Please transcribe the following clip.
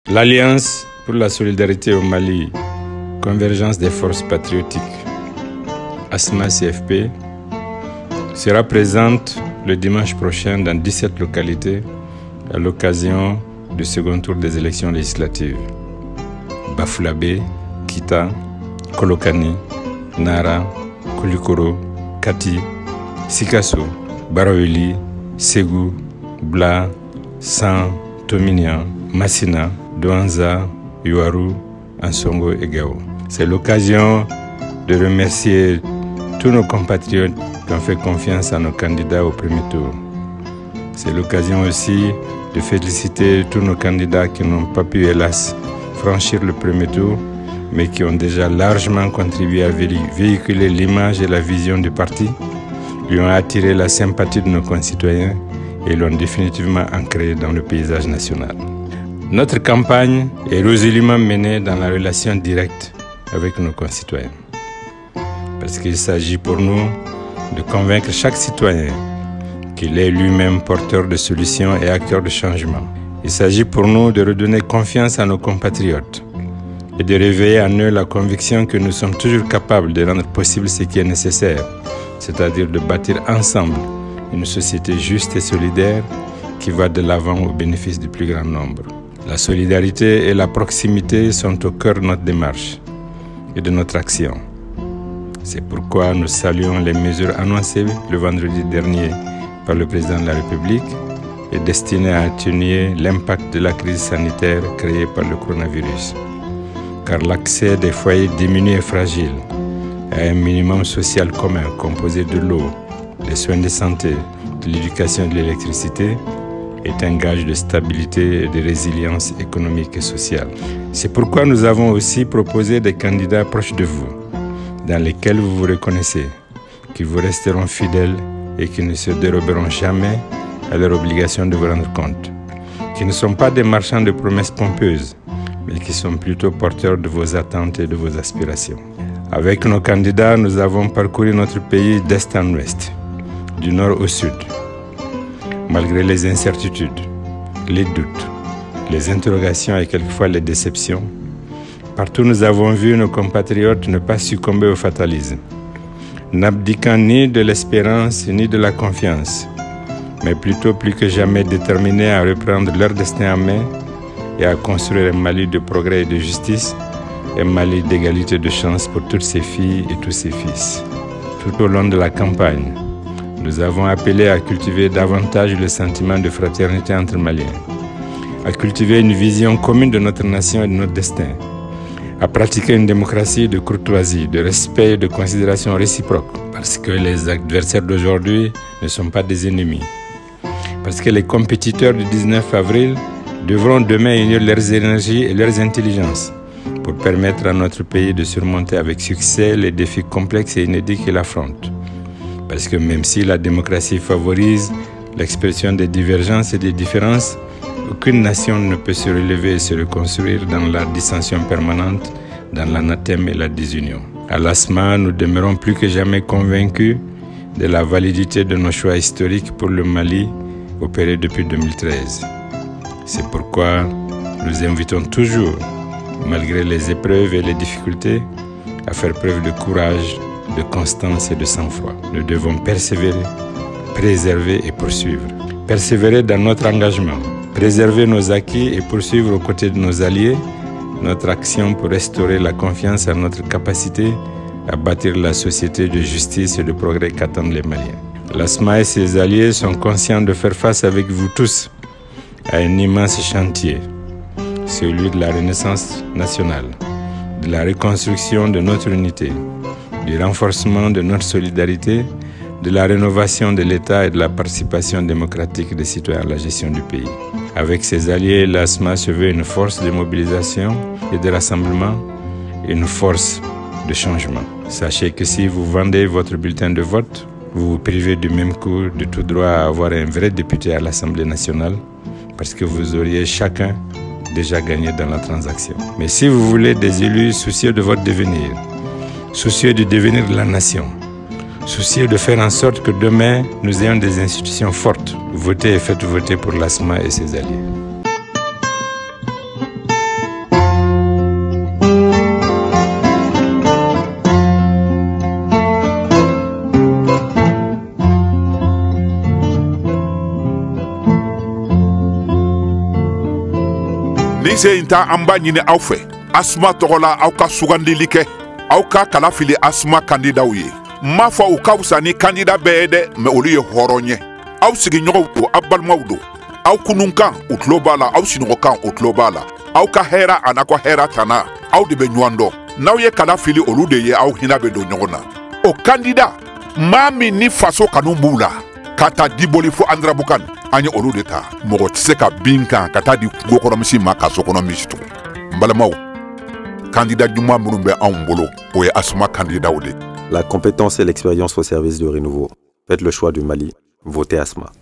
L'Alliance pour la solidarité au Mali, convergence des forces patriotiques, ASMA-CFP, sera présente le dimanche prochain dans 17 localités à l'occasion du second tour des élections législatives. Bafoullabé, Kita, Kolokani, Nara, Koulikoro, Kati, Sikasso, Baraweli, Ségou, Bla, San, Tominian, Massina, Douanza, Yuaru, Ansongo et Gao. C'est l'occasion de remercier tous nos compatriotes qui ont fait confiance à nos candidats au premier tour. C'est l'occasion aussi de féliciter tous nos candidats qui n'ont pas pu, hélas, franchir le premier tour, mais qui ont déjà largement contribué à véhiculer l'image et la vision du parti, lui ont attiré la sympathie de nos concitoyens et l'ont définitivement ancré dans le paysage national. Notre campagne est résolument menée dans la relation directe avec nos concitoyens. Parce qu'il s'agit pour nous de convaincre chaque citoyen qu'il est lui-même porteur de solutions et acteur de changement. Il s'agit pour nous de redonner confiance à nos compatriotes et de réveiller en eux la conviction que nous sommes toujours capables de rendre possible ce qui est nécessaire, c'est-à-dire de bâtir ensemble une société juste et solidaire qui va de l'avant au bénéfice du plus grand nombre. La solidarité et la proximité sont au cœur de notre démarche et de notre action. C'est pourquoi nous saluons les mesures annoncées le vendredi dernier par le président de la République et destinées à atténuer l'impact de la crise sanitaire créée par le coronavirus. Car l'accès des foyers diminués et fragiles à un minimum social commun composé de l'eau, des soins de santé, de l'éducation et de l'électricité est un gage de stabilité et de résilience économique et sociale. C'est pourquoi nous avons aussi proposé des candidats proches de vous, dans lesquels vous vous reconnaissez, qui vous resteront fidèles et qui ne se déroberont jamais à leur obligation de vous rendre compte, qui ne sont pas des marchands de promesses pompeuses, mais qui sont plutôt porteurs de vos attentes et de vos aspirations. Avec nos candidats, nous avons parcouru notre pays d'est en ouest, du nord au sud. Malgré les incertitudes, les doutes, les interrogations et quelquefois les déceptions, partout nous avons vu nos compatriotes ne pas succomber au fatalisme, n'abdiquant ni de l'espérance ni de la confiance, mais plutôt plus que jamais déterminés à reprendre leur destin en main et à construire un Mali de progrès et de justice, un Mali d'égalité de chance pour toutes ses filles et tous ses fils. Tout au long de la campagne, nous avons appelé à cultiver davantage le sentiment de fraternité entre Maliens, à cultiver une vision commune de notre nation et de notre destin, à pratiquer une démocratie de courtoisie, de respect et de considération réciproque, parce que les adversaires d'aujourd'hui ne sont pas des ennemis, parce que les compétiteurs du 19 avril devront demain unir leurs énergies et leurs intelligences pour permettre à notre pays de surmonter avec succès les défis complexes et inédits qu'il affronte. Parce que même si la démocratie favorise l'expression des divergences et des différences, aucune nation ne peut se relever et se reconstruire dans la dissension permanente, dans l'anathème et la désunion. À l'ASMA, nous demeurons plus que jamais convaincus de la validité de nos choix historiques pour le Mali opérés depuis 2013. C'est pourquoi nous invitons toujours, malgré les épreuves et les difficultés, à faire preuve de courage, de constance et de sang-froid. Nous devons persévérer, préserver et poursuivre. Persévérer dans notre engagement, préserver nos acquis et poursuivre aux côtés de nos alliés notre action pour restaurer la confiance à notre capacité à bâtir la société de justice et de progrès qu'attendent les Maliens. L'ASMA et ses alliés sont conscients de faire face avec vous tous à un immense chantier, celui de la renaissance nationale, de la reconstruction de notre unité, du renforcement de notre solidarité, de la rénovation de l'État et de la participation démocratique des citoyens à la gestion du pays. Avec ses alliés, l'ASMA se veut une force de mobilisation et de rassemblement, une force de changement. Sachez que si vous vendez votre bulletin de vote, vous vous privez du même coup de tout droit à avoir un vrai député à l'Assemblée nationale, parce que vous auriez chacun déjà gagné dans la transaction. Mais si vous voulez des élus soucieux de votre devenir, soucieux du devenir de la nation, soucieux de faire en sorte que demain, nous ayons des institutions fortes, votez et faites voter pour l'ASMA et ses alliés. ni se inta an b'a ɲini aw fɛ Asma tɔgɔ la aw ka sugandili kɛ aw ka kala fili Asma kandidaw ye m'a fɔ u ka fisa ni kandida bɛɛ ye dɛ mais olu ye hɔrɔn ye aw sigiɲɔgɔnw do aw balimaw do aw kununkan u tulo b'a la aw sinɔgɔkan u tulo b'a la aw ka hɛra a n'a ka hɛra tana aw de bɛ ɲɔgɔn dɔn n'aw ye kala fili olu de ye aw hinɛ bɛ don ɲɔgɔn na o kandida maa min ni faso kanu b'u la ka taa Diboli fo Andarabukan an ye olu de ta mɔgɔ tɛ se ka bin kan ka taa di kungokɔnɔmisi ma ka sokɔnɔ misi tugun n balimaw kandida ɲuman minnu bɛ anw bolo o ye Asma kandidaw de. La compétence et l'expérience au service du renouveau. Faites le choix du Mali. Votez Asma.